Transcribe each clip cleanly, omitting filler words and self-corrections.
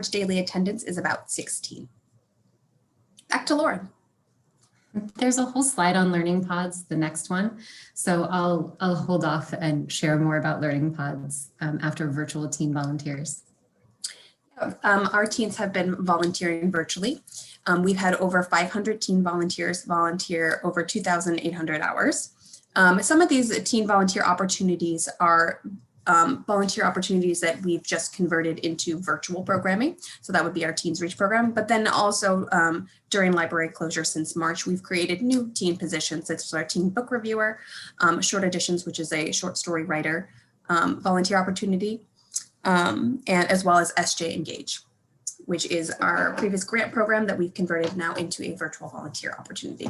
daily attendance is about 16. Back to Lauren. There's a whole slide on Learning Pods, the next one. So I'll hold off and share more about Learning Pods after virtual teen volunteers. Our teens have been volunteering virtually. We've had over 500 teen volunteers volunteer over 2,800 hours. Some of these teen volunteer opportunities are volunteer opportunities that we've just converted into virtual programming. So that would be our Teens Reach program. But then also during library closure since March, we've created new teen positions such as our teen book reviewer, Short Editions, which is a short story writer volunteer opportunity, and as well as SJ Engage, which is our previous grant program that we've converted now into a virtual volunteer opportunity.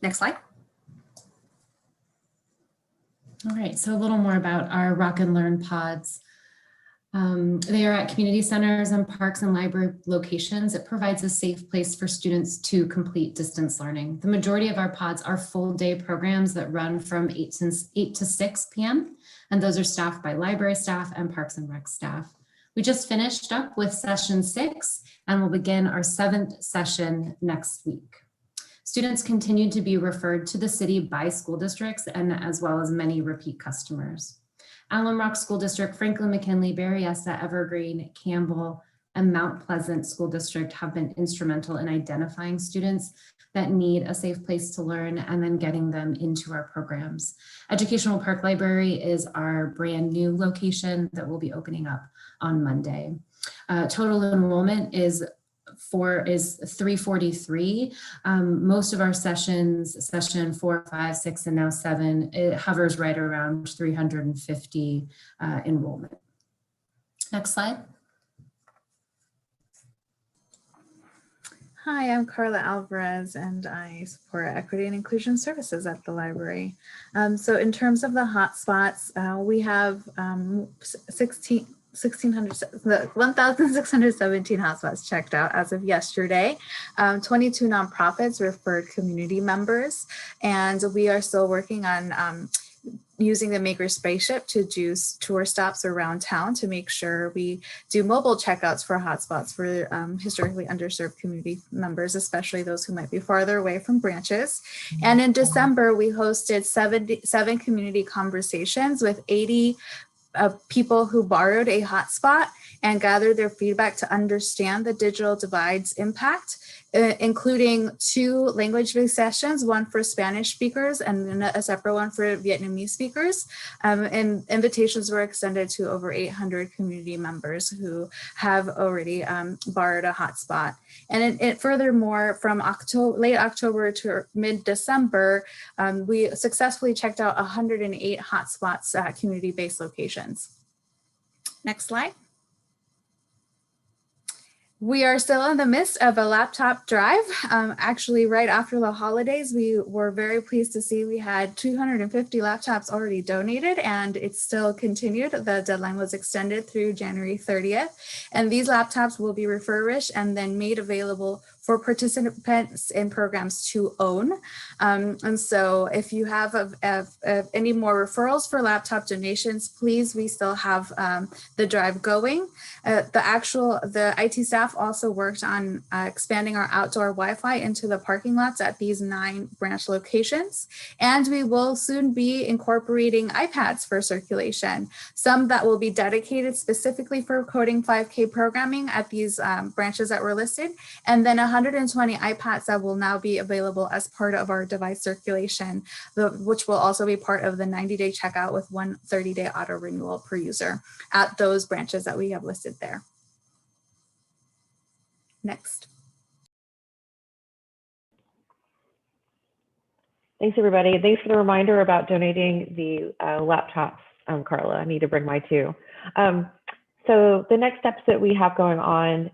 Next slide. All right, so a little more about our Rock and Learn pods. They are at community centers and parks and library locations. It provides a safe place for students to complete distance learning. The majority of our pods are full day programs that run from 8 to 6 p.m. And those are staffed by library staff and Parks and Rec staff. We just finished up with session 6 and we'll begin our 7th session next week. Students continue to be referred to the city by school districts and as well as many repeat customers. Alum Rock School District, Franklin McKinley, Berryessa, Evergreen, Campbell, and Mount Pleasant School District have been instrumental in identifying students that need a safe place to learn and then getting them into our programs. Educational Park Library is our brand new location that will be opening up on Monday. Total enrollment is 343. Most of our sessions, session 4, 5, 6, and now 7, it hovers right around 350 enrollment. Next slide. Hi, I'm Carla Alvarez and I support equity and inclusion services at the library. So in terms of the hotspots, we have 1,617 hotspots checked out as of yesterday. 22 nonprofits referred community members, and we are still working on using the Maker Spaceship to do tour stops around town to make sure we do mobile checkouts for hotspots for historically underserved community members, especially those who might be farther away from branches. And in December, we hosted 7 community conversations with 80 people who borrowed a hotspot and gathered their feedback to understand the digital divide's impact, including 2 language-based sessions, one for Spanish speakers and then a separate one for Vietnamese speakers. And invitations were extended to over 800 community members who have already borrowed a hotspot. And furthermore, from late October to mid-December, we successfully checked out 108 hotspots at community-based locations. Next slide. We are still in the midst of a laptop drive. Actually, right after the holidays, we were very pleased to see we had 250 laptops already donated, and it's still continued. The deadline was extended through January 30th, and these laptops will be refurbished and then made available for participants in programs to own. And so if you have any more referrals for laptop donations, please, we still have the drive going. The IT staff also worked on expanding our outdoor Wi-Fi into the parking lots at these 9 branch locations. And we will soon be incorporating iPads for circulation, some that will be dedicated specifically for Coding 5K programming at these branches that were listed, and then 120 iPads that will now be available as part of our device circulation, which will also be part of the 90-day checkout with 1 30-day auto renewal per user at those branches that we have listed there. Next. Thanks, everybody. Thanks for the reminder about donating the laptops, Carla. I need to bring my 2. So the next steps that we have going on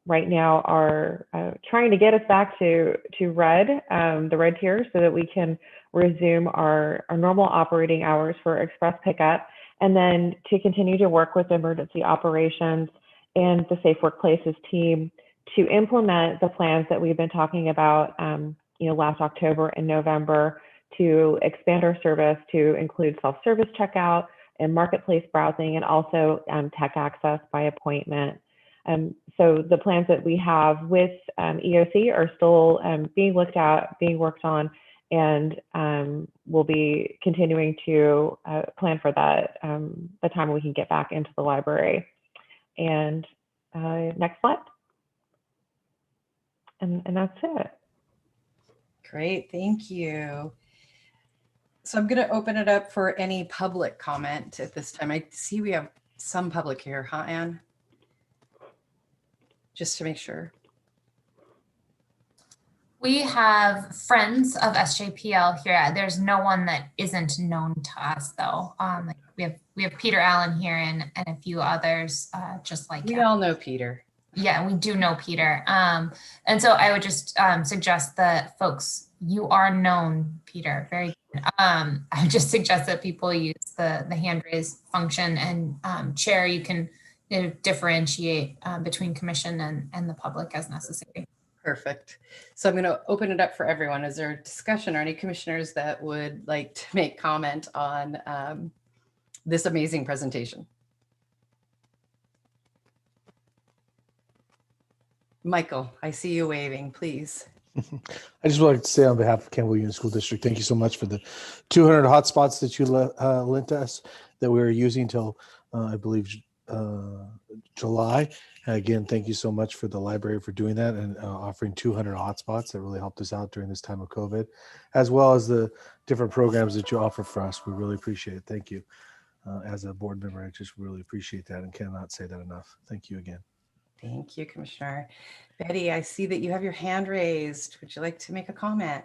right now are trying to get us back to red, the red tier, so that we can resume our normal operating hours for express pickup, and then to continue to work with emergency operations and the Safe Workplaces team to implement the plans that we've been talking about last October and November to expand our service to include self-service checkout and marketplace browsing, and also tech access by appointment. So the plans that we have with EOC are still being looked at, being worked on, and we'll be continuing to plan for that the time we can get back into the library. And next slide. And that's it. Great, thank you. So I'm going to open it up for any public comment at this time. I see we have some public here, huh, Anne? Just to make sure. We have friends of SJPL here. There's no one that isn't known to us, though. Like we have Peter Allen here and a few others, just like We him. all know Peter. Yeah, we do know Peter. And so I would just suggest that folks, you are known, Peter. Very good. I would just suggest that people use the hand raise function, and chair, you can differentiate between commission and the public as necessary. Perfect. So I'm going to open it up for everyone. Is there a discussion or any commissioners that would like to make comment on this amazing presentation? Michael, I see you waving, please. I just wanted to say on behalf of Campbell Union School District, thank you so much for the 200 hotspots that you lent us that we were using till I believe July. Again, thank you so much for the library for doing that and offering 200 hotspots that really helped us out during this time of COVID, as well as the different programs that you offer for us. We really appreciate it. Thank you. As a board member, I just really appreciate that and cannot say that enough. Thank you again. Thank you, Commissioner. Betty, I see that you have your hand raised. Would you like to make a comment?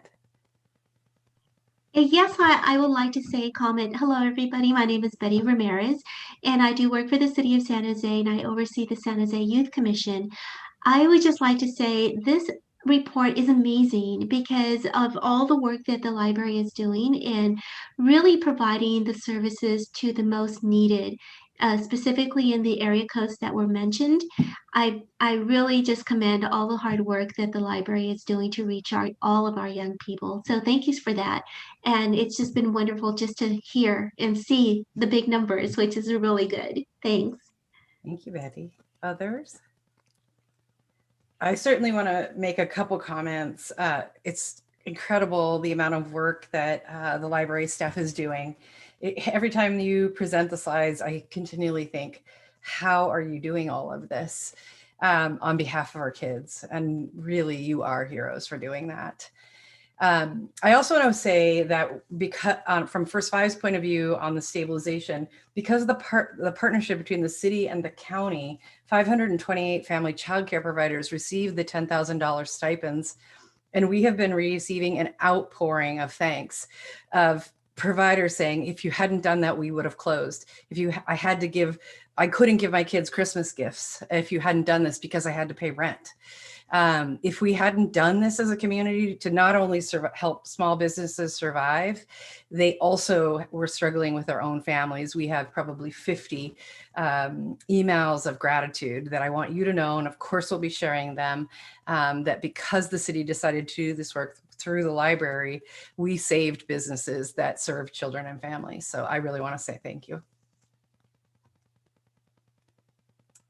Yes, I would like to say a comment. Hello, everybody. My name is Betty Ramirez, and I do work for the City of San Jose, and I oversee the San Jose Youth Commission. I would just like to say this report is amazing because of all the work that the library is doing and really providing the services to the most needed. Specifically in the area codes that were mentioned, I really just commend all the hard work that the library is doing to reach all of our young people. So thank you for that. And it's just been wonderful just to hear and see the big numbers, which is really good. Thanks. Thank you, Betty. Others? I certainly want to make a couple comments. It's incredible the amount of work that the library staff is doing. Every time you present the slides, I continually think, how are you doing all of this on behalf of our kids? And really, you are heroes for doing that. I also want to say that because from First Five's point of view on the stabilization, because of the partnership between the city and the county, 528 family childcare providers received the $10,000 stipends. And we have been receiving an outpouring of thanks of providers saying, if you hadn't done that, we would have closed. I couldn't give my kids Christmas gifts if you hadn't done this because I had to pay rent. If we hadn't done this as a community to not only help small businesses survive, they also were struggling with their own families. We have probably 50 emails of gratitude that I want you to know. And of course, we'll be sharing them, that because the city decided to do this work through the library, we saved businesses that serve children and families. So I really want to say thank you.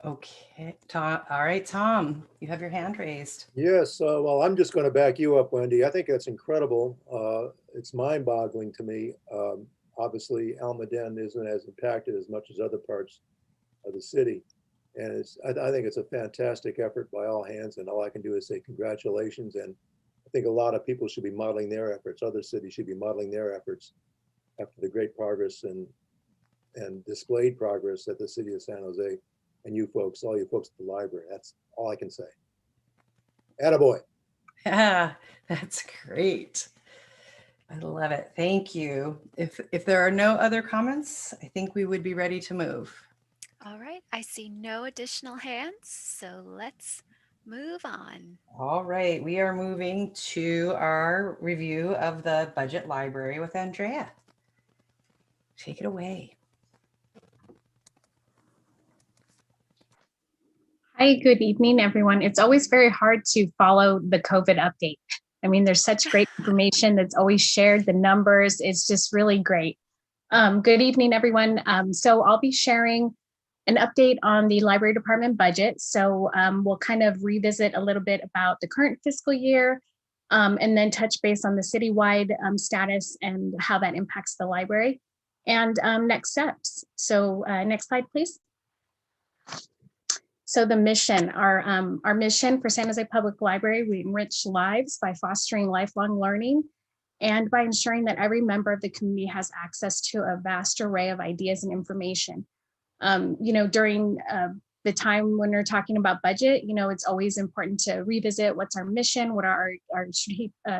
Okay, Tom. All right, Tom, you have your hand raised. Yes, well, I'm just going to back you up, Wendy. I think that's incredible. It's mind-boggling to me. Obviously, Almaden isn't as impacted as much as other parts of the city. And I think it's a fantastic effort by all hands. And all I can do is say congratulations. And I think a lot of people should be modeling their efforts. Other cities should be modeling their efforts after the great progress and displayed progress that the city of San Jose and you folks, all you folks at the library. That's all I can say. Attaboy. Yeah, that's great. I love it. Thank you. If there are no other comments, I think we would be ready to move. All right, I see no additional hands, so let's move on. All right, we are moving to our review of the budget library with Andrea. Take it away. Hi, good evening, everyone. It's always very hard to follow the COVID update. I mean, there's such great information that's always shared, the numbers, it's just really great. Good evening, everyone. So I'll be sharing an update on the library department budget. So we'll kind of revisit a little bit about the current fiscal year, and then touch base on the citywide status and how that impacts the library and next steps. So next slide, please. So the mission, our mission for San Jose Public Library, we enrich lives by fostering lifelong learning and by ensuring that every member of the community has access to a vast array of ideas and information. During the time when we're talking about budget, it's always important to revisit what's our mission, what are our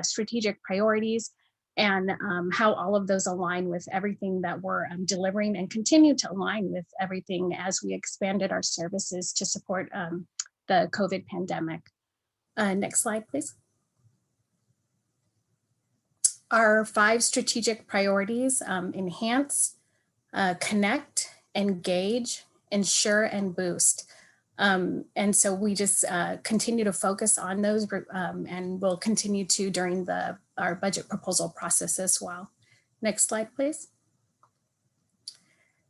strategic priorities, and how all of those align with everything that we're delivering and continue to align with everything as we expanded our services to support the COVID pandemic. Next slide, please. Our 5 strategic priorities: enhance, connect, engage, ensure, and boost. And so we just continue to focus on those, and we'll continue to during our budget proposal process as well. Next slide, please.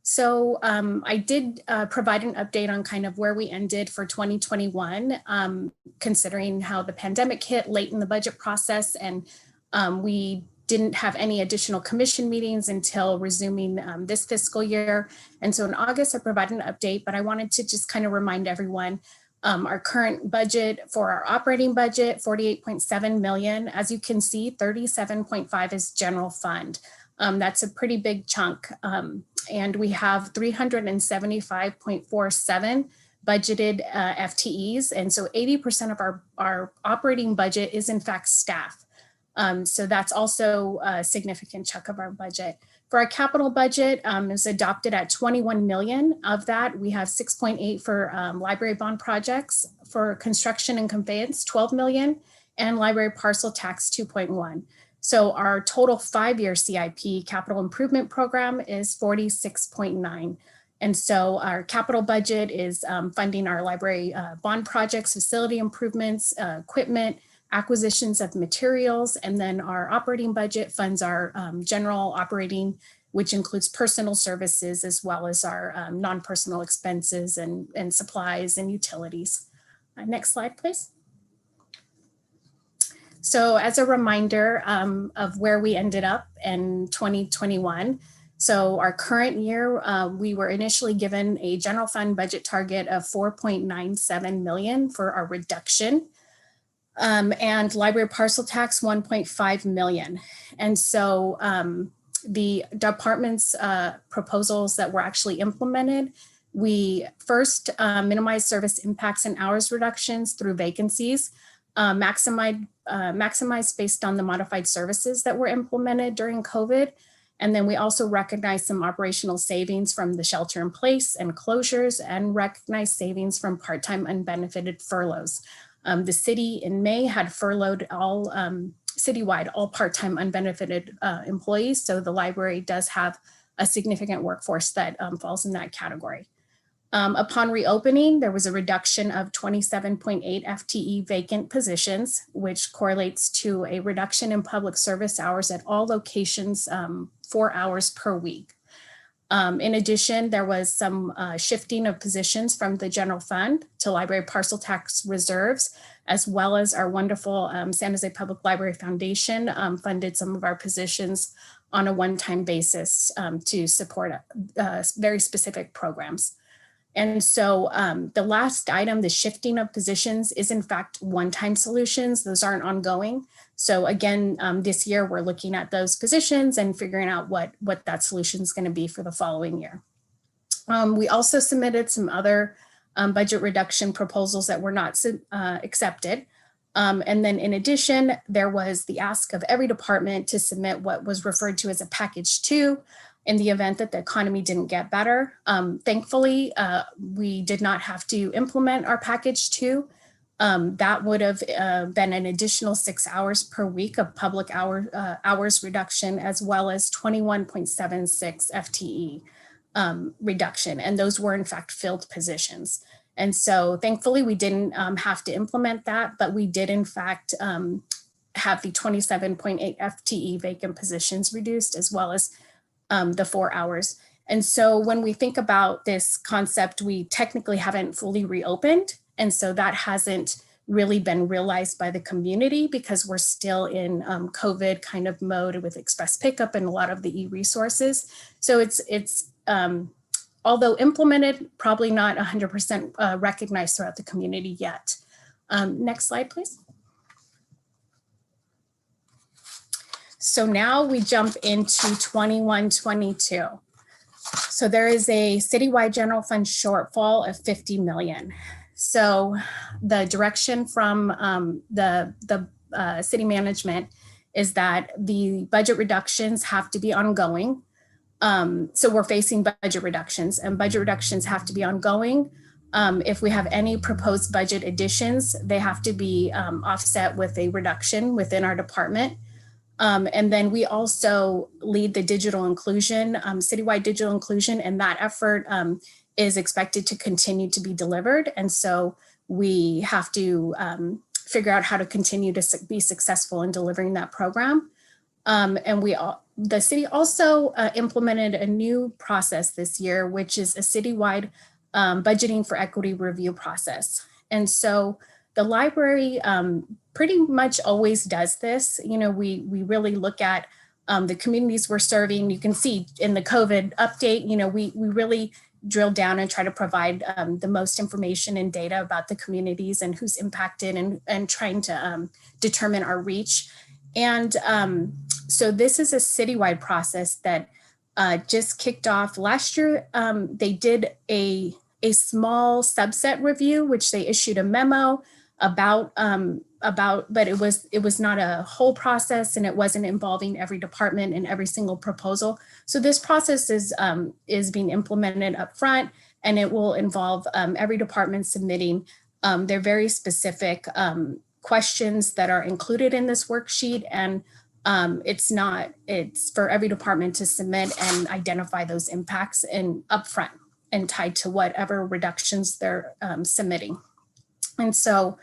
So I did provide an update on kind of where we ended for 2021, considering how the pandemic hit late in the budget process, and we didn't have any additional commission meetings until resuming this fiscal year. And so in August, I provided an update, but I wanted to just kind of remind everyone our current budget for our operating budget, $48.7 million. As you can see, 37.5 is general fund. That's a pretty big chunk. And we have 375.47 budgeted FTEs. And so 80% of our operating budget is in fact staff. So that's also a significant chunk of our budget. For our capital budget, is adopted at 21 million. Of that, we have 6.8 for library bond projects. For construction and conveyance, 12 million, and library parcel tax, 2.1. So our total 5-year CIP capital improvement program is 46.9. And so our capital budget is funding our library bond projects, facility improvements, equipment, acquisitions of materials, and then our operating budget funds our general operating, which includes personal services as well as our non-personal expenses and supplies and utilities. Next slide, please. So as a reminder of where we ended up in 2021, so our current year, we were initially given a general fund budget target of 4.97 million for our reduction. And library parcel tax 1.5 million. And so the department's proposals that were actually implemented, we first minimized service impacts and hours reductions through vacancies, maximized based on the modified services that were implemented during COVID. And then we also recognized some operational savings from the shelter in place and closures, and recognized savings from part-time unbenefited furloughs. The city in May had furloughed all citywide, all part-time unbenefited employees. So the library does have a significant workforce that falls in that category. Upon reopening, there was a reduction of 27.8 FTE vacant positions, which correlates to a reduction in public service hours at all locations, 4 hours per week. In addition, there was some shifting of positions from the general fund to library parcel tax reserves, as well as our wonderful San Jose Public Library Foundation funded some of our positions on a one-time basis to support very specific programs. And so the last item, the shifting of positions, is in fact one-time solutions. Those aren't ongoing. So again, this year we're looking at those positions and figuring out what that solution is going to be for the following year. We also submitted some other budget reduction proposals that were not accepted. And then in addition, there was the ask of every department to submit what was referred to as a package 2 in the event that the economy didn't get better. Thankfully, we did not have to implement our package 2. That would have been an additional 6 hours per week of public hours reduction, as well as 21.76 FTE reduction. And those were in fact filled positions. And so thankfully we didn't have to implement that, but we did in fact have the 27.8 FTE vacant positions reduced, as well as the 4 hours. And so when we think about this concept, we technically haven't fully reopened. And so that hasn't really been realized by the community because we're still in COVID kind of mode with express pickup and a lot of the e-resources. So it's although implemented, probably not 100% recognized throughout the community yet. Next slide, please. So now we jump into 21-22. So there is a citywide general fund shortfall of 50 million. So the direction from the city management is that the budget reductions have to be ongoing. So we're facing budget reductions, and budget reductions have to be ongoing. If we have any proposed budget additions, they have to be offset with a reduction within our department. And then we also lead the digital inclusion, citywide digital inclusion, and that effort is expected to continue to be delivered. And so we have to figure out how to continue to be successful in delivering that program. And the city also implemented a new process this year, which is a citywide budgeting for equity review process. And so the library pretty much always does this. You know, we really look at the communities we're serving. You can see in the COVID update, you know, we really drill down and try to provide the most information and data about the communities and who's impacted and trying to determine our reach. And so this is a citywide process that just kicked off last year. They did a small subset review, which they issued a memo about, but it was not a whole process, and it wasn't involving every department and every single proposal. So this process is being implemented up front, and it will involve every department submitting their very specific questions that are included in this worksheet. And it's for every department to submit and identify those impacts and upfront and tied to whatever reductions they're submitting. And so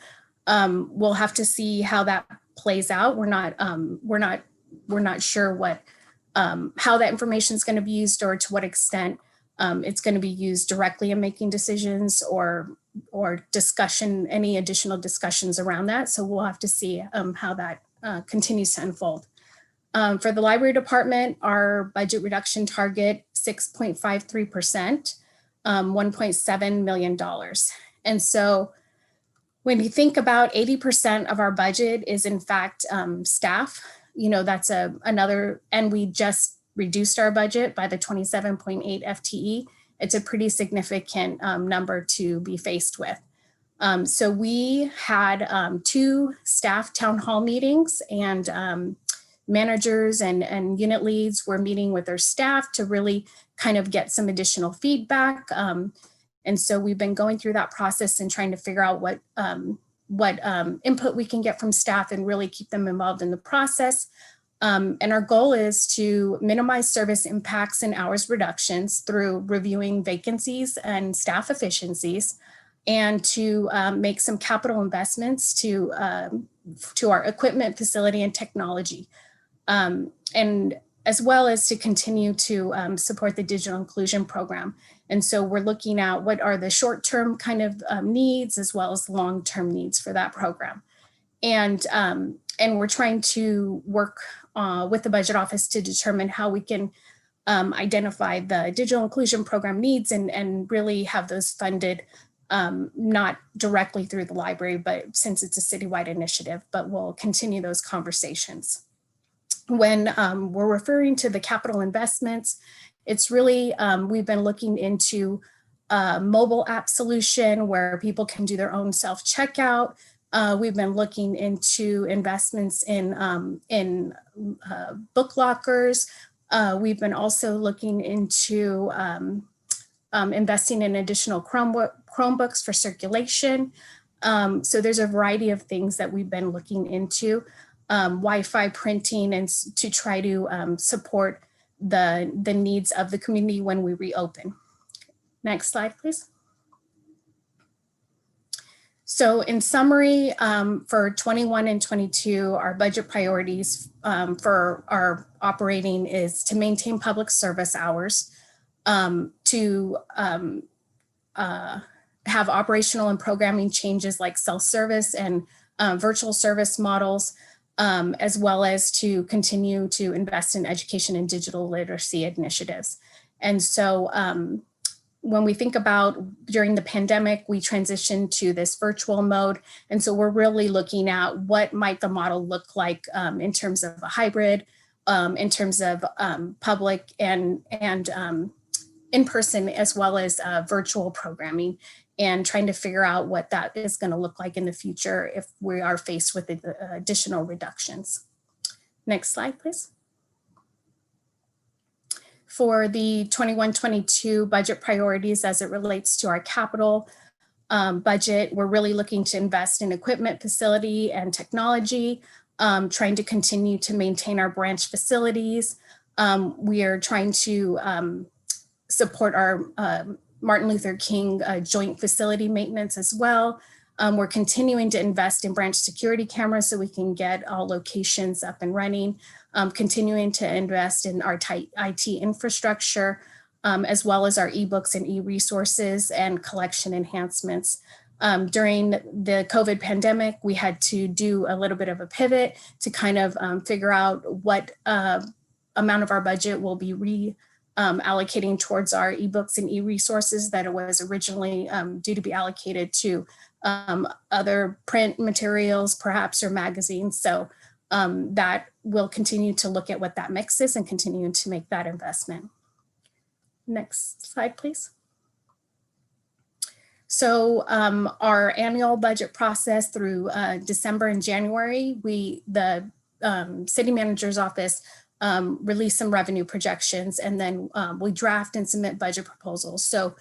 we'll have to see how that plays out. We're not sure what how that information is going to be used, or to what extent it's going to be used directly in making decisions or discussion, any additional discussions around that. So we'll have to see how that continues to unfold. For the library department, our budget reduction target 6.53%, $1.7 million. And so when you think about 80% of our budget is in fact staff, you know, that's another, and we just reduced our budget by the 27.8 FTE. It's a pretty significant number to be faced with. So we had 2 staff town hall meetings, and managers and unit leads were meeting with their staff to really kind of get some additional feedback. And so we've been going through that process and trying to figure out what input we can get from staff and really keep them involved in the process. And our goal is to minimize service impacts and hours reductions through reviewing vacancies and staff efficiencies, and to make some capital investments to our equipment, facility, and technology. And as well as to continue to support the digital inclusion program. And so we're looking at what are the short-term kind of needs as well as long-term needs for that program. And we're trying to work with the budget office to determine how we can identify the digital inclusion program needs and really have those funded, not directly through the library, but since it's a citywide initiative, but we'll continue those conversations. When we're referring to the capital investments, it's really, we've been looking into a mobile app solution where people can do their own self-checkout. We've been looking into investments in book lockers. We've been also looking into investing in additional Chromebooks for circulation. So there's a variety of things that we've been looking into. Wi-Fi printing, and to try to support the needs of the community when we reopen. Next slide, please. So in summary, for 21 and 22, our budget priorities for our operating is to maintain public service hours, to have operational and programming changes like self-service and virtual service models, as well as to continue to invest in education and digital literacy initiatives. And so when we think about during the pandemic, we transitioned to this virtual mode. And so we're really looking at what might the model look like in terms of a hybrid, in terms of public and in person, as well as virtual programming, and trying to figure out what that is going to look like in the future if we are faced with additional reductions. Next slide, please. For the 21-22 budget priorities as it relates to our capital budget, we're really looking to invest in equipment, facility, and technology, trying to continue to maintain our branch facilities. We are trying to support our Martin Luther King joint facility maintenance as well. We're continuing to invest in branch security cameras so we can get all locations up and running, continuing to invest in our IT infrastructure, as well as our ebooks and e-resources and collection enhancements. During the COVID pandemic, we had to do a little bit of a pivot to kind of figure out what amount of our budget will be allocating towards our ebooks and e-resources that it was originally due to be allocated to other print materials, perhaps, or magazines. So that we'll continue to look at what that mix is and continue to make that investment. Next slide, please. So our annual budget process through December and January, the city manager's office release some revenue projections, and then we draft and submit budget proposals. So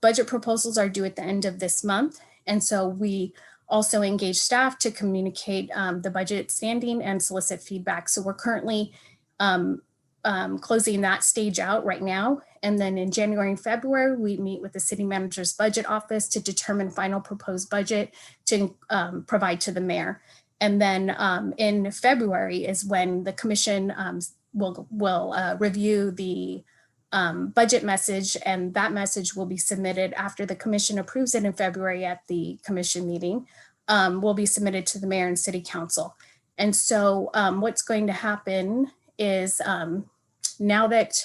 budget proposals are due at the end of this month. And so we also engage staff to communicate the budget standing and solicit feedback. So we're currently closing that stage out right now. And then in January and February, we meet with the city manager's budget office to determine final proposed budget to provide to the mayor. And then in February is when the commission will review the budget message, and that message will be submitted after the commission approves it in February at the commission meeting, will be submitted to the mayor and city council. And so what's going to happen is now that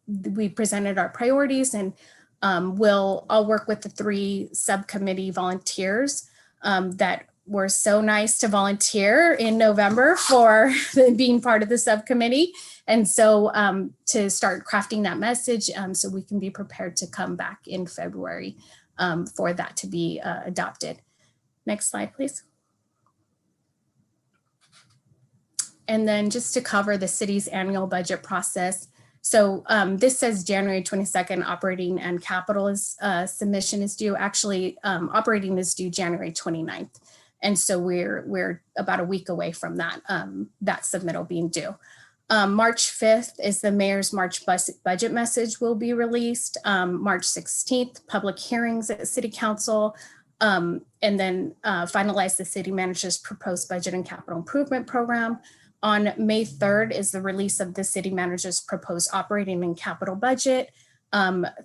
we presented our priorities, and I'll work with the 3 subcommittee volunteers that were so nice to volunteer in November for being part of the subcommittee. And so to start crafting that message so we can be prepared to come back in February for that to be adopted. Next slide, please. And then just to cover the city's annual budget process. So this says January 22nd, operating and capital submission is due. Actually, operating is due January 29th. And so we're about a week away from that, that submittal being due. March 5th is the mayor's March budget message will be released. March 16th, public hearings at City Council, and then finalize the city manager's proposed budget and capital improvement program. On May 3rd is the release of the city manager's proposed operating and capital budget.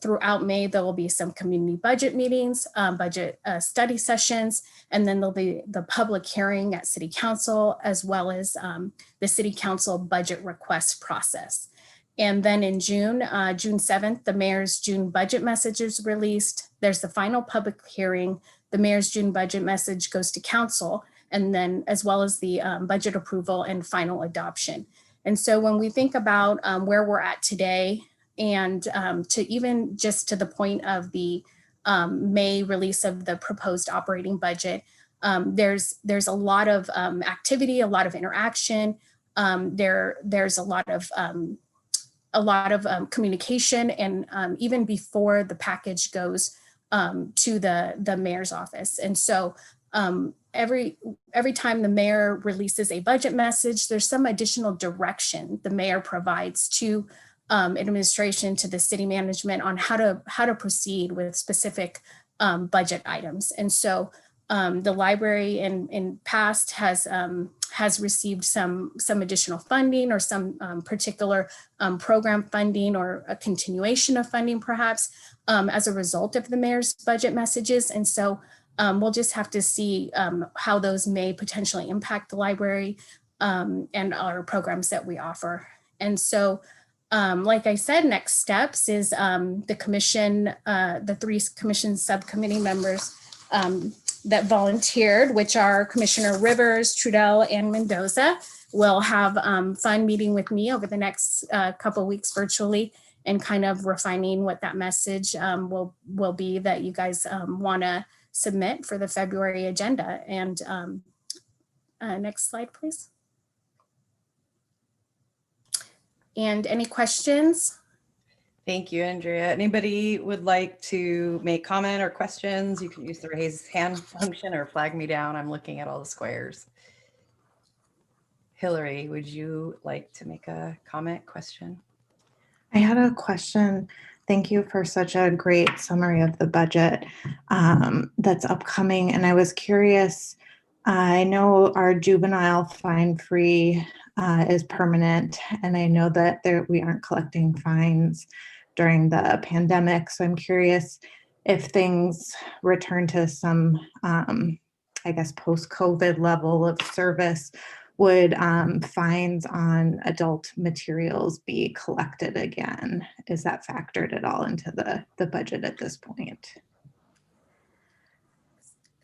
Throughout May, there will be some community budget meetings, budget study sessions, and then there'll be the public hearing at City Council, as well as the City Council budget request process. And then in June 7th, the mayor's June budget message is released. There's the final public hearing. The mayor's June budget message goes to council, and then as well as the budget approval and final adoption. And so when we think about where we're at today, and to even just to the point of the May release of the proposed operating budget, there's a lot of activity, a lot of interaction. There's a lot of communication, and even before the package goes to the mayor's office. And so every time the mayor releases a budget message, there's some additional direction the mayor provides to administration, to the city management on how to proceed with specific budget items. And so the library in past has has received some additional funding or some particular program funding or a continuation of funding perhaps as a result of the mayor's budget messages. And so we'll just have to see how those may potentially impact the library and our programs that we offer. And so, like I said, next steps is the commission, the 3 commission subcommittee members that volunteered, which are Commissioner Rivers, Trudell, and Mendoza, will have fun meeting with me over the next couple of weeks virtually and kind of refining what that message will be that you guys want to submit for the February agenda. And next slide, please. And any questions? Thank you, Andrea. Anybody would like to make comment or questions? You can use the raise hand function or flag me down. I'm looking at all the squares. Hillary, would you like to make a comment, question? I had a question. Thank you for such a great summary of the budget that's upcoming. And I was curious, I know our juvenile fine-free is permanent, and I know that we aren't collecting fines during the pandemic. So I'm curious if things return to some, I guess, post-COVID level of service, would fines on adult materials be collected again? Is that factored at all into the budget at this point?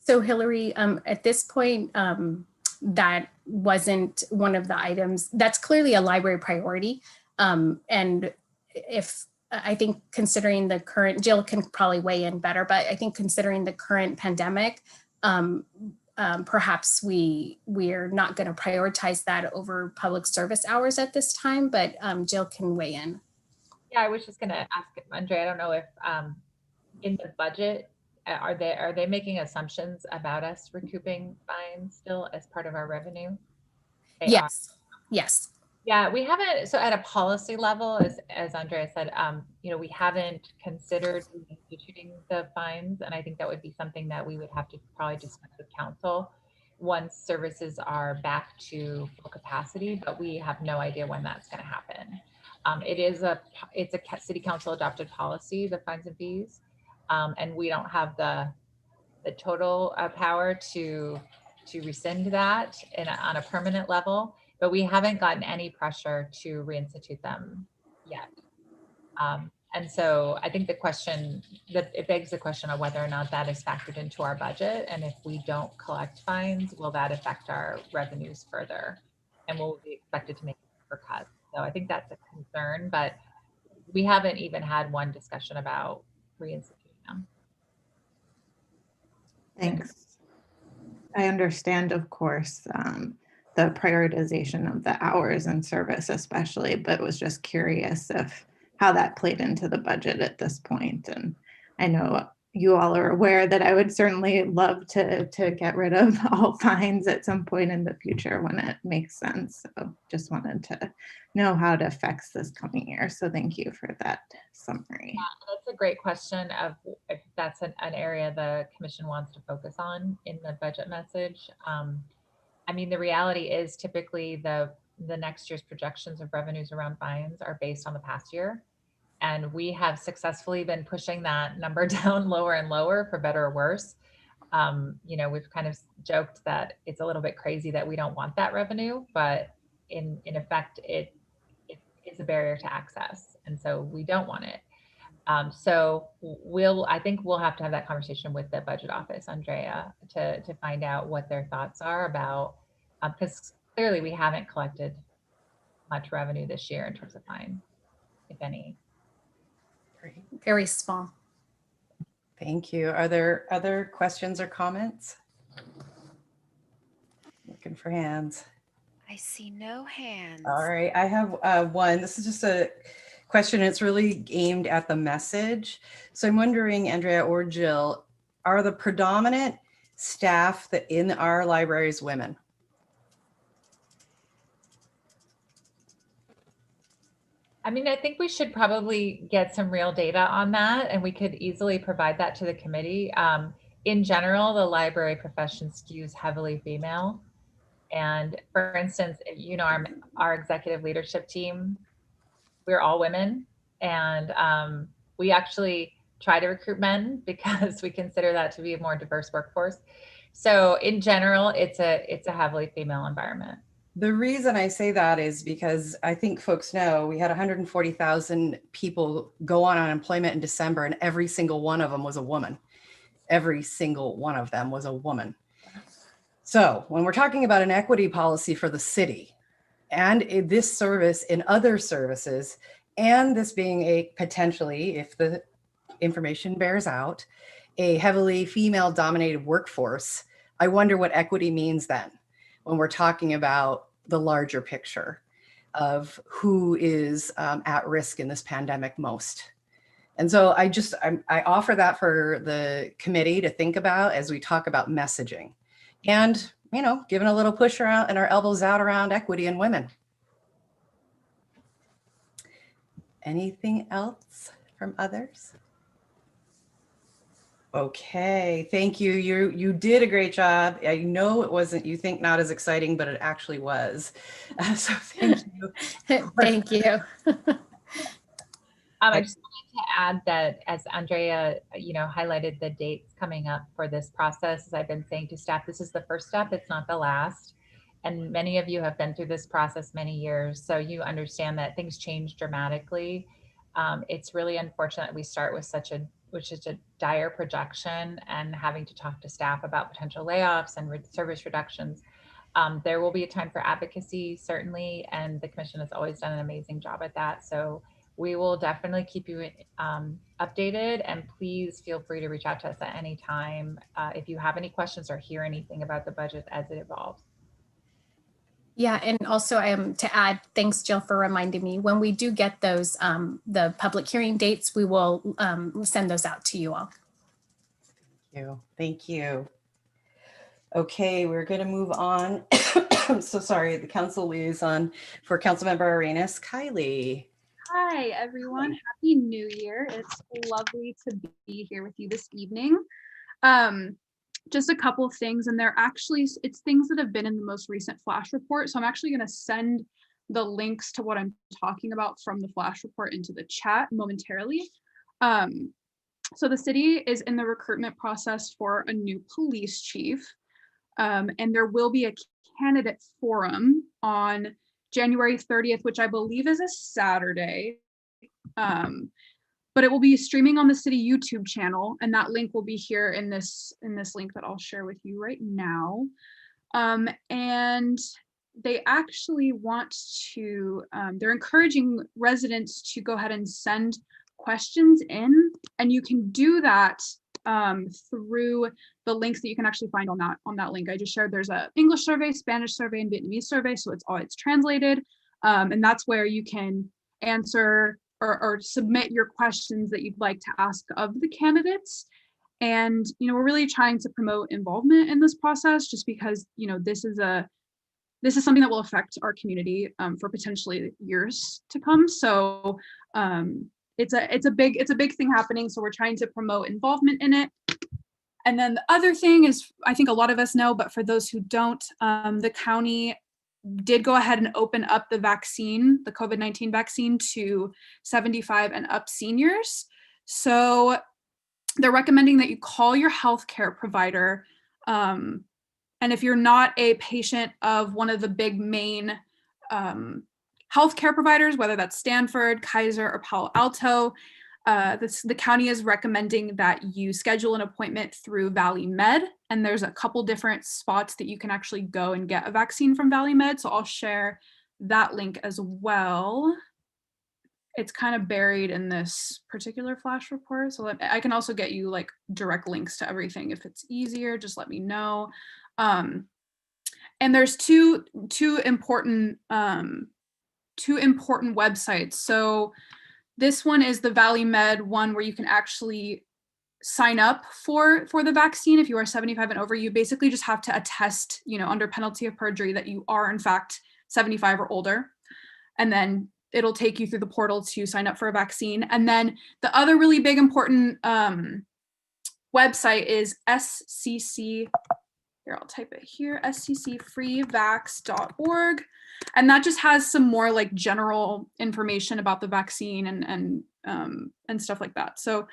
So Hillary, at this point, that wasn't one of the items. That's clearly a library priority. And if I think considering the current, Jill can probably weigh in better, but I think considering the current pandemic, perhaps we're not going to prioritize that over public service hours at this time, but Jill can weigh in. Yeah, I was just going to ask Andrea, I don't know if in the budget, are they making assumptions about us recouping fines still as part of our revenue? Yes. Yes. Yeah, we haven't. So at a policy level, as Andrea said, we haven't considered instituting the fines, and I think that would be something that we would have to probably discuss with council once services are back to full capacity. But we have no idea when that's going to happen. It's a city council adopted policy, the fines and fees, and we don't have the total power to rescind that on a permanent level. But we haven't gotten any pressure to reinstitute them yet. And so I think it begs the question of whether or not that is factored into our budget. And if we don't collect fines, will that affect our revenues further? And will we be expected to make further cuts? So I think that's a concern, but we haven't even had one discussion about reinstituting them. Thanks. I understand, of course, the prioritization of the hours and service especially, but was just curious if how that played into the budget at this point. And I know you all are aware that I would certainly love to get rid of all fines at some point in the future when it makes sense. So just wanted to know how it affects this coming year. So thank you for that summary. Yeah, that's a great question of if that's an area the commission wants to focus on in the budget message. I mean, the reality is typically the next year's projections of revenues around fines are based on the past year. And we have successfully been pushing that number down lower and lower, for better or worse. We've kind of joked that it's a little bit crazy that we don't want that revenue, but in effect, it is a barrier to access. And so we don't want it. So I think we'll have to have that conversation with the budget office, Andrea, to find out what their thoughts are about, because clearly we haven't collected much revenue this year in terms of fine, if any. Great. Very small. Thank you. Are there other questions or comments? Looking for hands. I see no hands. All right, I have one. This is just a question. It's really aimed at the message. So I'm wondering, Andrea or Jill, are the predominant staff that in our libraries women? I mean, I think we should probably get some real data on that, and we could easily provide that to the committee. In general, the library profession skews heavily female. And for instance, you know, our executive leadership team, we're all women, and we actually try to recruit men because we consider that to be a more diverse workforce. So in general, it's a heavily female environment. The reason I say that is because I think folks know we had 140,000 people go on unemployment in December, and every single one of them was a woman. Every single one of them was a woman. So when we're talking about an equity policy for the city and in this service in other services, and this being a potentially, if the information bears out, a heavily female dominated workforce, I wonder what equity means then when we're talking about the larger picture of who is at risk in this pandemic most. And so I offer that for the committee to think about as we talk about messaging and, you know, giving a little push around and our elbows out around equity in women. Anything else from others? Okay, thank you. You did a great job. I know it wasn't, you think not as exciting, but it actually was. So thank you. Thank you. I just wanted to add that as Andrea, you know, highlighted the dates coming up for this process, as I've been saying to staff, this is the first step, it's not the last. And many of you have been through this process many years, so you understand that things change dramatically. It's really unfortunate we start with such a dire projection and having to talk to staff about potential layoffs and service reductions. There will be a time for advocacy, certainly, and the commission has always done an amazing job at that. So we will definitely keep you updated, and please feel free to reach out to us at any time if you have any questions or hear anything about the budget as it evolves. Yeah, and also to add, thanks Jill for reminding me, when we do get those, the public hearing dates, we will send those out to you all. Thank you. Thank you. Okay, we're going to move on. I'm so sorry, the council liaison for Councilmember Arenas, Kylie. Hi, everyone. Happy New Year. It's lovely to be here with you this evening. Just a couple of things, and it's things that have been in the most recent flash report. So I'm actually going to send the links to what I'm talking about from the flash report into the chat momentarily. So the city is in the recruitment process for a new police chief, and there will be a candidate forum on January 30th, which I believe is a Saturday. But it will be streaming on the city YouTube channel, and that link will be here in this link that I'll share with you right now. And they actually want to, they're encouraging residents to go ahead and send questions in, and you can do that through the links that you can actually find on that link I just shared. There's an English survey, Spanish survey, and Vietnamese survey, so it's translated, and that's where you can answer or submit your questions that you'd like to ask of the candidates. And, you know, we're really trying to promote involvement in this process, just because, you know, this is something that will affect our community for potentially years to come. So it's a big thing happening. So we're trying to promote involvement in it. And then the other thing is, I think a lot of us know, but for those who don't, the county did go ahead and open up the vaccine, the COVID-19 vaccine, to 75 and up seniors. So they're recommending that you call your healthcare provider. And if you're not a patient of one of the big main healthcare providers, whether that's Stanford, Kaiser, or Palo Alto, the county is recommending that you schedule an appointment through Valley Med, and there's a couple different spots that you can actually go and get a vaccine from Valley Med. So I'll share that link as well. It's kind of buried in this particular flash report. So I can also get you like direct links to everything. If it's easier, just let me know. And there's two important websites. So this one is the Valley Med one, where you can actually sign up for the vaccine. If you are 75 and over, you basically just have to attest, you know, under penalty of perjury, that you are in fact 75 or older. And then it'll take you through the portal to sign up for a vaccine. And then the other really big important website is SCC, here, I'll type it here, stcfreevax.org. And that just has some more like general information about the vaccine and stuff like that. So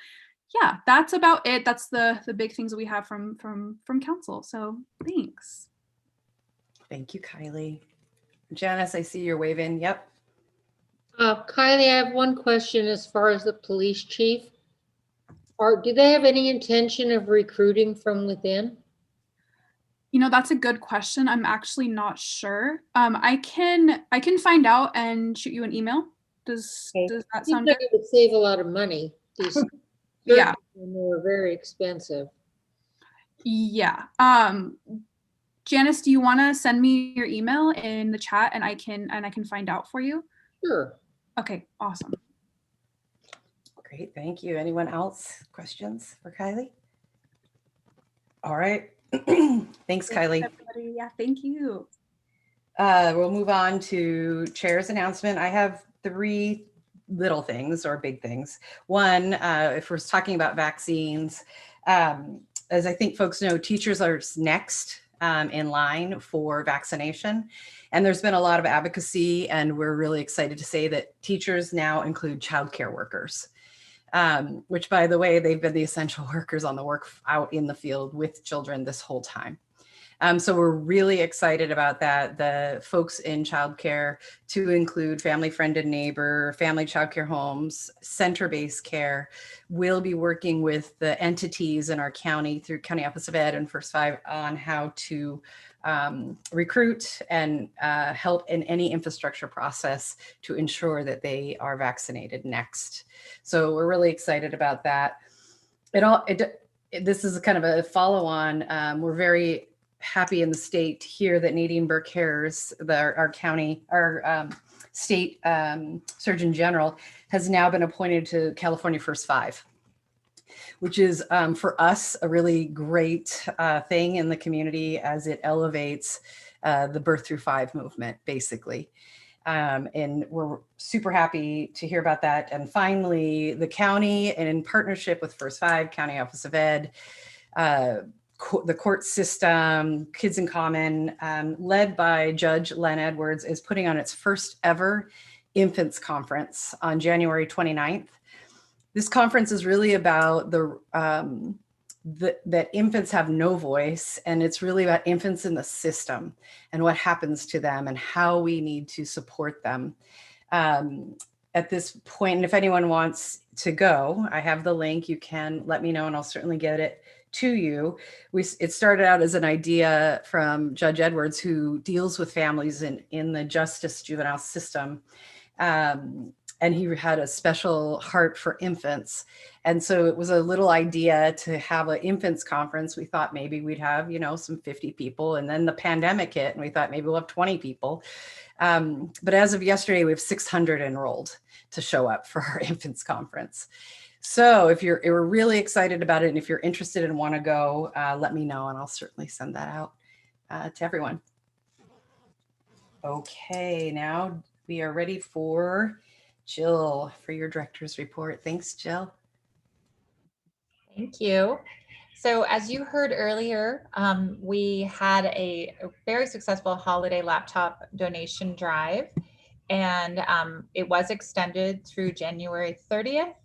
yeah, that's about it. That's the big things that we have from council. So thanks. Thank you, Kylie. Janice, I see you're waving. Yep. Kylie, I have one question as far as the police chief. Do they have any intention of recruiting from within? You know, that's a good question. I'm actually not sure. I can find out and shoot you an email. Does that sound good? It would save a lot of money. These yeah, they're very expensive. Yeah. Janice, do you want to send me your email in the chat and I can find out for you? Sure. Okay, awesome. Great, thank you. Anyone else? Questions for Kylie? All right. Thanks, Kylie. Everybody. Yeah, thank you. We'll move on to chair's announcement. I have 3 little things or big things. One, if we're talking about vaccines, as I think folks know, teachers are next in line for vaccination. And there's been a lot of advocacy, and we're really excited to say that teachers now include childcare workers, which, by the way, they've been the essential workers on the work out in the field with children this whole time. So we're really excited about that. The folks in childcare, to include family, friend, and neighbor, family childcare homes, center-based care, will be working with the entities in our county through County Office of Ed and First Five on how to recruit and help in any infrastructure process to ensure that they are vaccinated next. So we're really excited about that. This is kind of a follow-on. We're very happy in the state to hear that Nadine Burke-Harris, our state Surgeon General, has now been appointed to California First Five, which is for us a really great thing in the community as it elevates the birth through 5 movement, basically. And we're super happy to hear about that. And finally, the county, and in partnership with First Five, County Office of Ed, the court system, Kids in Common, led by Judge Len Edwards, is putting on its first ever infants conference on January 29th. This conference is really about that infants have no voice, and it's really about infants in the system and what happens to them and how we need to support them. At this point, and if anyone wants to go, I have the link. You can let me know and I'll certainly get it to you. It started out as an idea from Judge Edwards, who deals with families in the justice juvenile system. And he had a special heart for infants. And so it was a little idea to have an infants conference. We thought maybe we'd have, some 50 people. And then the pandemic hit and we thought maybe we'll have 20 people. But as of yesterday, we have 600 enrolled to show up for our infants conference. So if we're really excited about it, and if you're interested and want to go, let me know and I'll certainly send that out to everyone. Okay, now we are ready for Jill for your director's report. Thanks, Jill. Thank you. So as you heard earlier, we had a very successful holiday laptop donation drive, and it was extended through January 30th.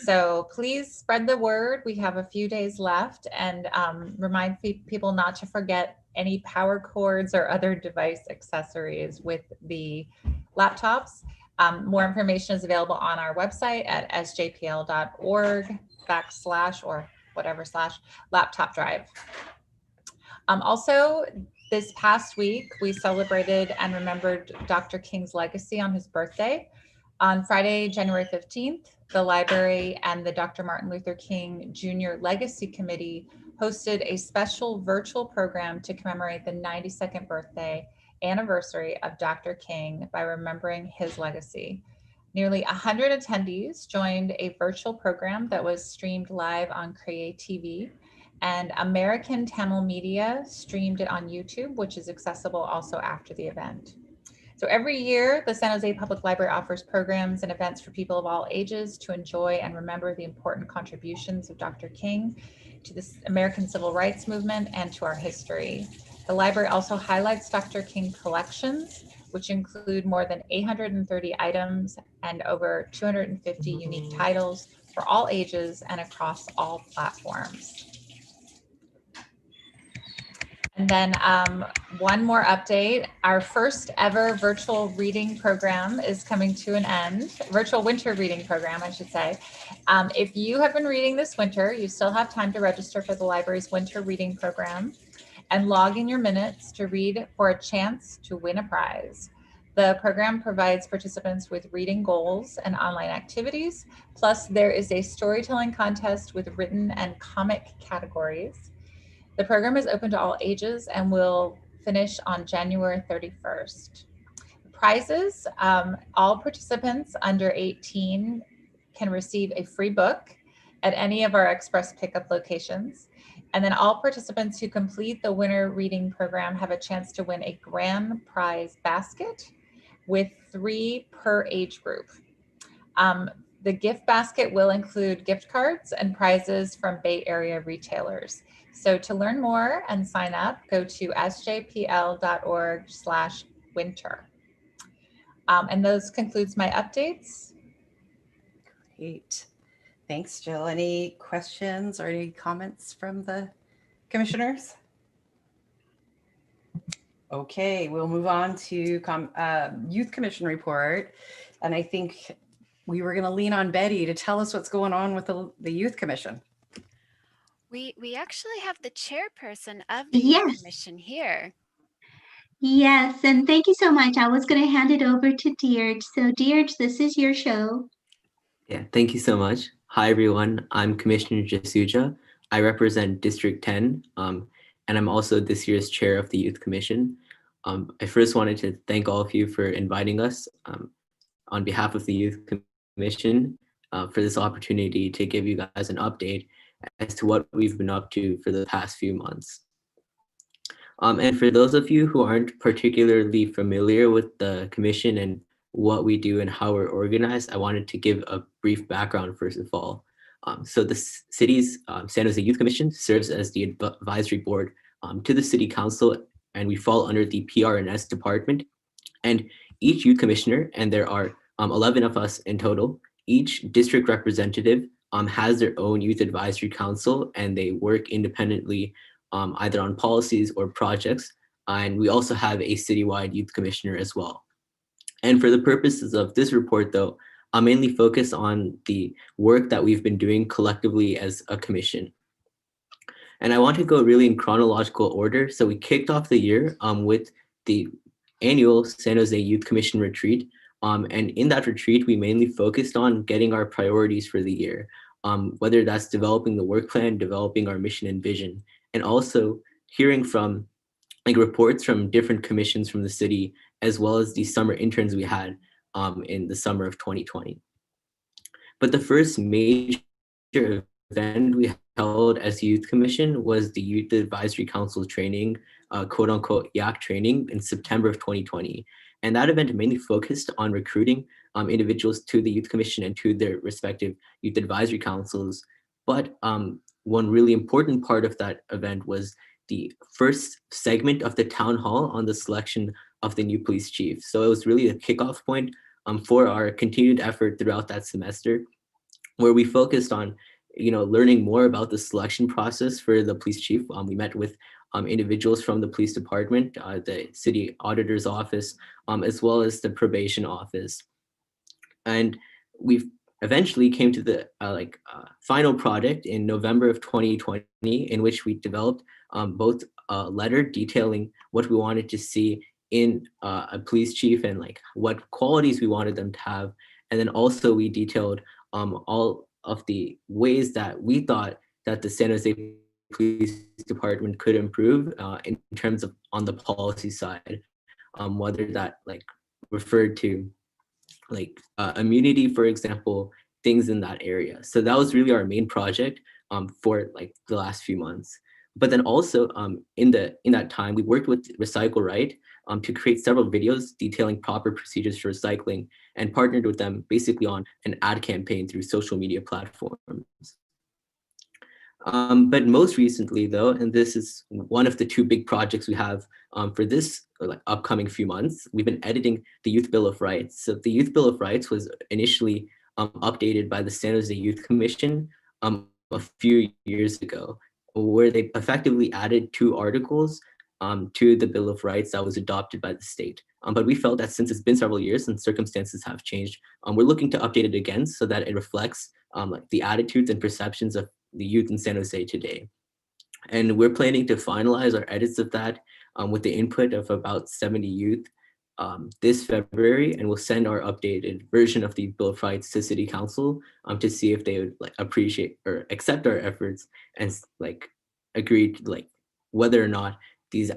So please spread the word. We have a few days left, and remind people not to forget any power cords or other device accessories with the laptops. More information is available on our website at sjpl.org/laptop drive. Also, this past week, we celebrated and remembered Dr. King's legacy on his birthday. On Friday, January 15th, the library and the Dr. Martin Luther King Jr. Legacy Committee hosted a special virtual program to commemorate the 92nd birthday anniversary of Dr. King by remembering his legacy. Nearly 100 attendees joined a virtual program that was streamed live on Cree TV, and American Tamil Media streamed it on YouTube, which is accessible also after the event. So every year, the San Jose Public Library offers programs and events for people of all ages to enjoy and remember the important contributions of Dr. King. to the American Civil Rights Movement, and to our history. The library also highlights Dr. King collections, which include more than 830 items and over 250 unique titles for all ages and across all platforms. And then one more update. Our first ever virtual reading program is coming to an end. Virtual winter reading program, I should say. If you have been reading this winter, you still have time to register for the library's winter reading program and log in your minutes to read for a chance to win a prize. The program provides participants with reading goals and online activities. Plus, there is a storytelling contest with written and comic categories. The program is open to all ages and will finish on January 31st. Prizes, all participants under 18 can receive a free book at any of our express pickup locations. And then all participants who complete the winter reading program have a chance to win a grand prize basket with 3 per age group. The gift basket will include gift cards and prizes from Bay Area retailers. So to learn more and sign up, go to sjpl.org/winter. And those concludes my updates. Great. Thanks, Jill. Any questions or any comments from the commissioners? Okay, we'll move on to Youth Commission report. And I think we were going to lean on Betty to tell us what's going on with the Youth Commission. We actually have the chairperson of the Youth Commission here. Yes, and thank you so much. I was going to hand it over to Deirdre. So Deirdre, this is your show. Yeah, thank you so much. Hi, everyone. I'm Commissioner Jasuja. I represent District 10, and I'm also this year's chair of the Youth Commission. I first wanted to thank all of you for inviting us on behalf of the Youth Commission for this opportunity to give you guys an update as to what we've been up to for the past few months. And for those of you who aren't particularly familiar with the commission and what we do and how we're organized, I wanted to give a brief background first of all. So the city's San Jose Youth Commission serves as the advisory board to the city council, and we fall under the PR&S department. And each youth commissioner, and there are 11 of us in total, each district representative has their own youth advisory council, and they work independently either on policies or projects. And we also have a citywide youth commissioner as well. And for the purposes of this report, though, I'll mainly focus on the work that we've been doing collectively as a commission. And I want to go really in chronological order. So we kicked off the year with the annual San Jose Youth Commission retreat. And in that retreat, we mainly focused on getting our priorities for the year, whether that's developing the work plan, developing our mission and vision, and also hearing from reports from different commissions from the city, as well as the summer interns we had in the summer of 2020. But the first major event we held as Youth Commission was the Youth Advisory Council training, quote unquote YAC training in September of 2020. And that event mainly focused on recruiting individuals to the Youth Commission and to their respective youth advisory councils. But one really important part of that event was the first segment of the town hall on the selection of the new police chief. So it was really a kickoff point for our continued effort throughout that semester, where we focused on, learning more about the selection process for the police chief. We met with individuals from the police department, the city auditor's office, as well as the probation office. And we've eventually came to the final product in November of 2020, in which we developed both a letter detailing what we wanted to see in a police chief and what qualities we wanted them to have. And then also we detailed all of the ways that we thought that the San Jose Police Department could improve in terms of on the policy side, whether that referred to immunity, for example, things in that area. So that was really our main project for the last few months. But then also in that time, we worked with Recycle Right to create several videos detailing proper procedures for recycling, and partnered with them basically on an ad campaign through social media platforms. But most recently though, and this is one of the two big projects we have for this upcoming few months, we've been editing the Youth Bill of Rights. So the Youth Bill of Rights was initially updated by the San Jose Youth Commission a few years ago, where they effectively added 2 articles to the Bill of Rights that was adopted by the state. But we felt that since it's been several years and circumstances have changed, we're looking to update it again so that it reflects like the attitudes and perceptions of the youth in San Jose today. And we're planning to finalize our edits of that with the input of about 70 youth this February, and we'll send our updated version of the Bill of Rights to City Council to see if they would like appreciate or accept our efforts and like agree to like whether or not these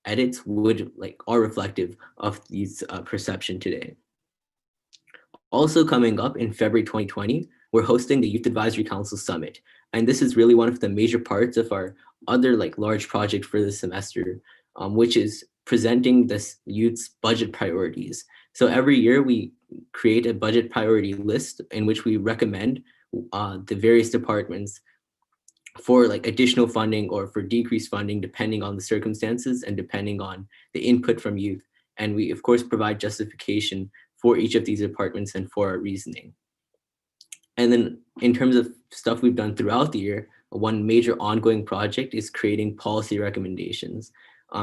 edits would like are reflective of these perception today. Also coming up in February 2020, we're hosting the Youth Advisory Council Summit. And this is really one of the major parts of our other like large project for the semester, which is presenting this youth's budget priorities. So every year we create a budget priority list in which we recommend the various departments for like additional funding or for decreased funding, depending on the circumstances and depending on the input from youth. And we of course provide justification for each of these departments and for our reasoning. And then in terms of stuff we've done throughout the year, one major ongoing project is creating policy recommendations.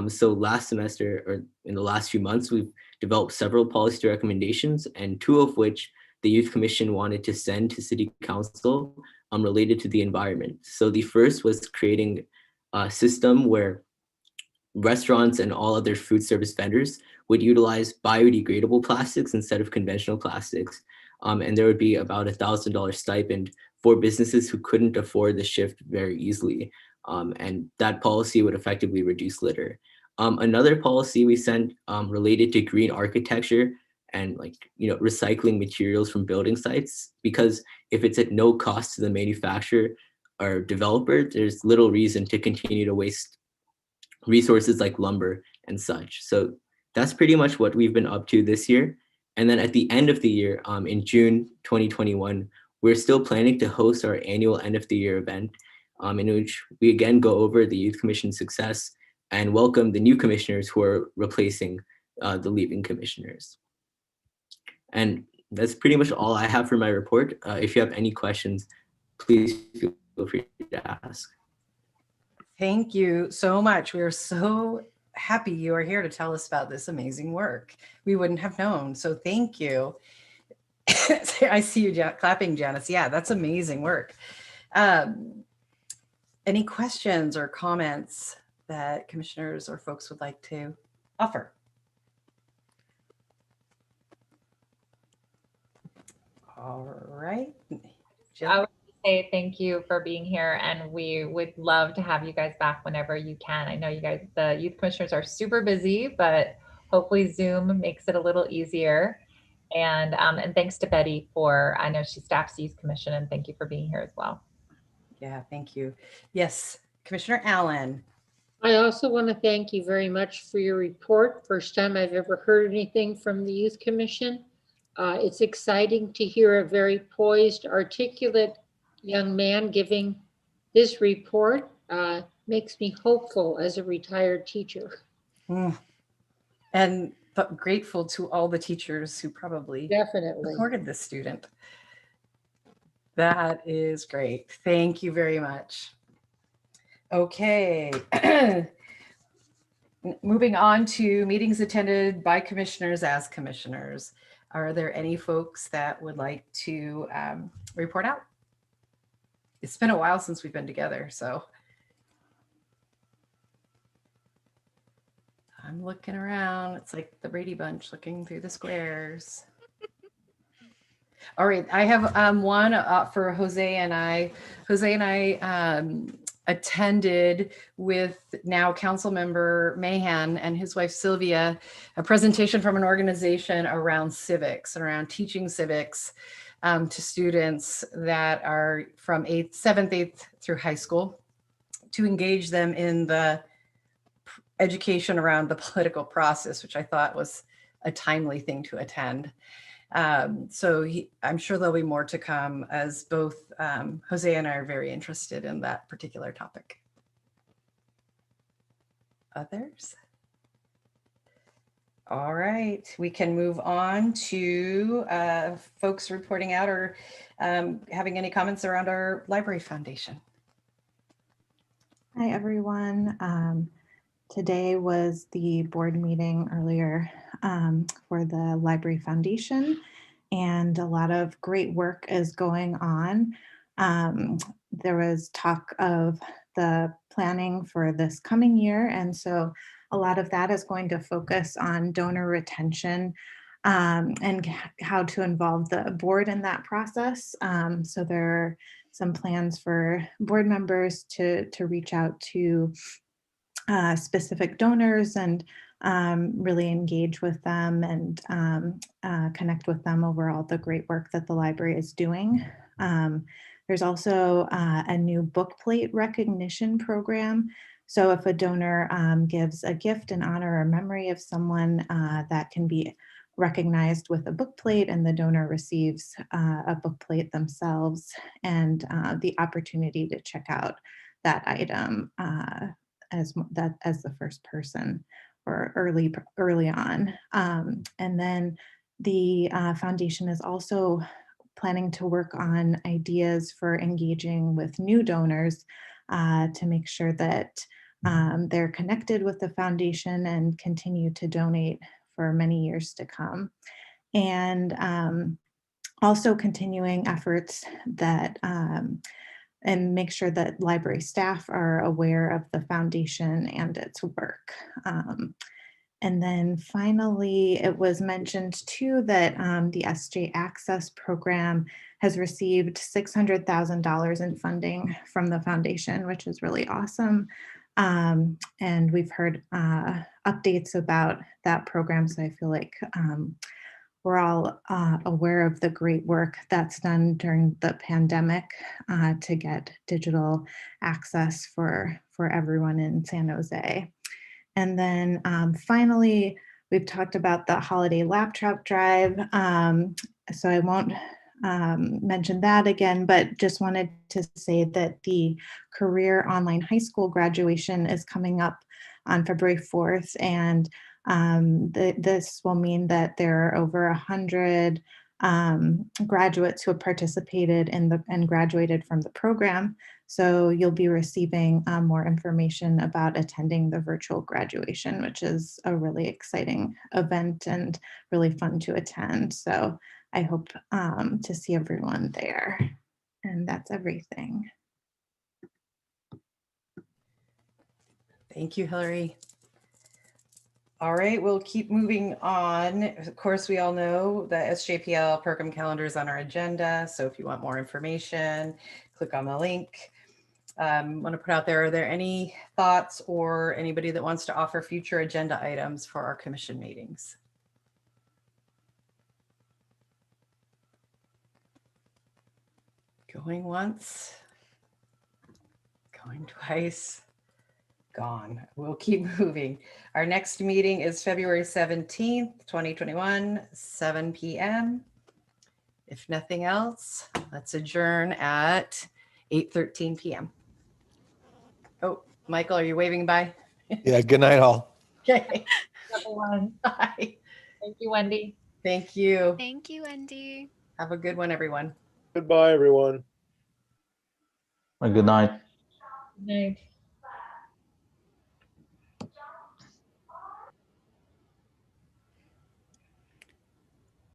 So last semester, or in the last few months, we've developed several policy recommendations, and 2 of which the Youth Commission wanted to send to City Council related to the environment. So the first was creating a system where restaurants and all other food service vendors would utilize biodegradable plastics instead of conventional plastics. And there would be about $1,000 stipend for businesses who couldn't afford the shift very easily. And that policy would effectively reduce litter. Another policy we sent related to green architecture and like, you know, recycling materials from building sites, because if it's at no cost to the manufacturer or developer, there's little reason to continue to waste resources like lumber and such. So that's pretty much what we've been up to this year. And then at the end of the year, in June 2021, we're still planning to host our annual end of the year event, in which we again go over the Youth Commission success and welcome the new commissioners who are replacing the leaving commissioners. And that's pretty much all I have for my report. If you have any questions, please feel free to ask. Thank you so much. We are so happy you are here to tell us about this amazing work. We wouldn't have known, so thank you. I see you clapping, Janice. Yeah, that's amazing work. Any questions or comments that commissioners or folks would like to offer? All right. Jill? I would say thank you for being here, and we would love to have you guys back whenever you can. I know you guys, the youth commissioners, are super busy, but hopefully Zoom makes it a little easier. And thanks to Betty for, I know she staffs the Youth Commission, and thank you for being here as well. Yeah, thank you. Yes, Commissioner Allen. I also want to thank you very much for your report. First time I've ever heard anything from the Youth Commission. It's exciting to hear a very poised, articulate young man giving this report. Makes me hopeful as a retired teacher. And grateful to all the teachers who probably definitely supported this student. That is great. Thank you very much. Okay. Moving on to meetings attended by commissioners as commissioners. Are there any folks that would like to report out? It's been a while since we've been together, so. I'm looking around. It's like the Brady Bunch looking through the squares. All right, I have one for Jose and I. Jose and I attended with now council member Mahan and his wife Sylvia, a presentation from an organization around civics and around teaching civics to students that are from 7th, 8th through high school, to engage them in the education around the political process, which I thought was a timely thing to attend. So I'm sure there'll be more to come, as both Jose and I are very interested in that particular topic. Others? All right, we can move on to folks reporting out or having any comments around our library foundation. Hi, everyone. Today was the board meeting earlier for the Library Foundation, and a lot of great work is going on. There was talk of the planning for this coming year, and so a lot of that is going to focus on donor retention and how to involve the board in that process. So there are some plans for board members to reach out to specific donors and really engage with them and connect with them over all the great work that the library is doing. There's also a new book plate recognition program. So if a donor gives a gift in honor or memory of someone, that can be recognized with a book plate, and the donor receives a book plate themselves and the opportunity to check out that item as the first person or early on. And then the foundation is also planning to work on ideas for engaging with new donors to make sure that they're connected with the foundation and continue to donate for many years to come. And also continuing efforts that and make sure that library staff are aware of the foundation and its work. And then finally, it was mentioned too that the SJ Access program has received $600,000 in funding from the foundation, which is really awesome. And we've heard updates about that program, so I feel like we're all aware of the great work that's done during the pandemic to get digital access for everyone in San Jose. And then finally, we've talked about the holiday laptop drive. So I won't mention that again, but just wanted to say that the career online high school graduation is coming up on February 4th. And this will mean that there are over 100 graduates who have participated in and graduated from the program. So you'll be receiving more information about attending the virtual graduation, which is a really exciting event and really fun to attend. So I hope to see everyone there. And that's everything. Thank you, Hillary. All right, we'll keep moving on. Of course, we all know the SJPL program calendar is on our agenda. So if you want more information, click on the link. I want to put out there, are there any thoughts or anybody that wants to offer future agenda items for our commission meetings? Going once, going twice. Gone. We'll keep moving. Our next meeting is February 17th, 2021, 7 p.m. If nothing else, let's adjourn at 8:13 p.m. Oh, Michael, are you waving bye? Yeah, good night all. Okay. Everyone. Bye. Thank you, Wendy. Thank you. Thank you, Wendy. Have a good one, everyone. Goodbye, everyone. Good night. Good night.